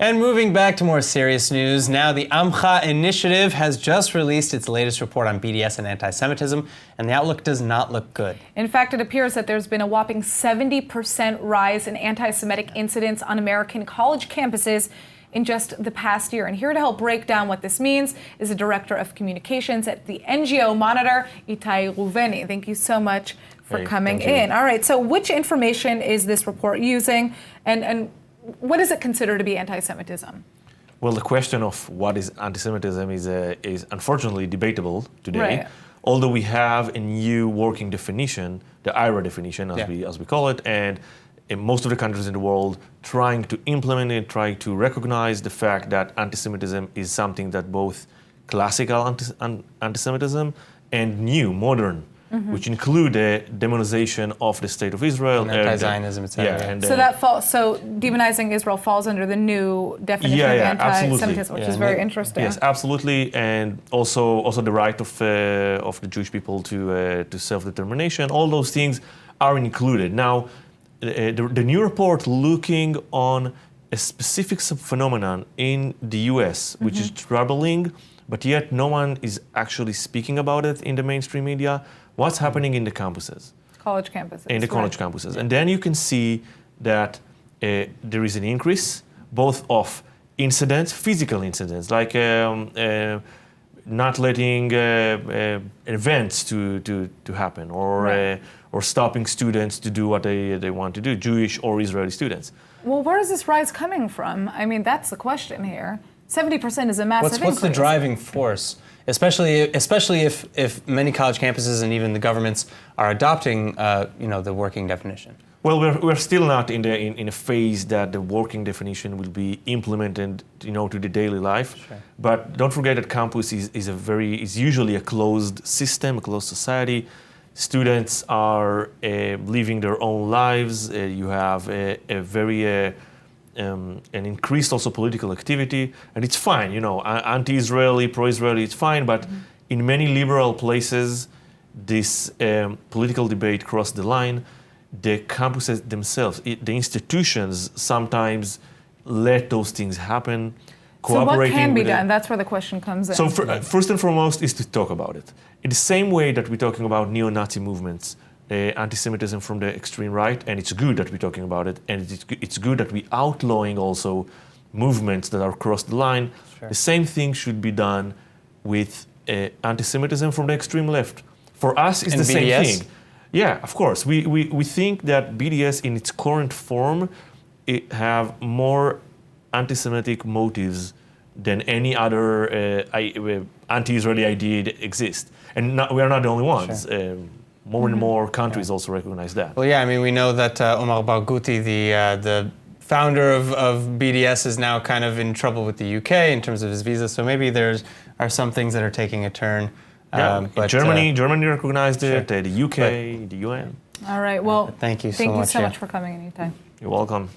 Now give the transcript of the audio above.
And moving back to more serious news, now the Amcha Initiative has just released its latest report on BDS and anti-Semitism, and the outlook does not look good. In fact, it appears that there's been a whopping 70% rise in anti-Semitic incidents on American college campuses in just the past year. And here to help break down what this means is the Director of Communications at the NGO-monitor Itai Reuveni. Thank you so much for coming in. All right, so which information is this report using, and what is it considered to be anti-Semitism? Well, the question of what is anti-Semitism is unfortunately debatable today. Right. Although we have a new working definition, the IRA definition, as we call it, and in most of the countries in the world trying to implement it, trying to recognize the fact that anti-Semitism is something that both classical anti-Semitism and new, modern, which include the demonization of the State of Israel, anti-Zionism, etc. So demonizing Israel falls under the new definition of anti-Semitism, which is very interesting. Yes, absolutely, and also the right of the Jewish people to self-determination. All those things are included. Now, the new report looking on a specific phenomenon in the U.S., which is troubling, but yet no one is actually speaking about it in the mainstream media. What's happening in the campuses? College campuses. In the college campuses. And then you can see that there is an increase both of incidents, physical incidents, like not letting events to happen, or stopping students to do what they want to do, Jewish or Israeli students. Well, where is this rise coming from? I mean, that's the question here. 70% is a massive increase. What's the driving force? Especially if many college campuses and even the governments are adopting, the working definition. Well, we're still not in a phase that the working definition will be implemented, to the daily life. Sure. But don't forget that campus is usually a closed system, a closed society. Students are living their own lives. You have a very an increased also political activity, and it's fine, anti-Israeli, pro-Israeli, it's fine, but in many liberal places, this political debate crossed the line. The campuses themselves, the institutions sometimes let those things happen. So what can be done? That's where the question comes in. So first and foremost is to talk about it. In the same way that we're talking about neo-Nazi movements, anti-Semitism from the extreme right, and it's good that we're talking about it, and it's good that we're outlawing also movements that are crossed the line. Sure. The same thing should be done with anti-Semitism from the extreme left. For us, it's the same thing. Yeah, of course. We think that BDS in its current form have more anti-Semitic motives than any other anti-Israeli idea that exists. And we are not the only ones. Sure. More and more countries also recognize that. Well, yeah, I mean, we know that Omar Barghouti, the founder of BDS, is now kind of in trouble with the UK in terms of his visa. So maybe there are some things that are taking a turn. But Germany recognized it, the UK, the UN. All right, well, thank you so much for coming in, Itai. You're welcome.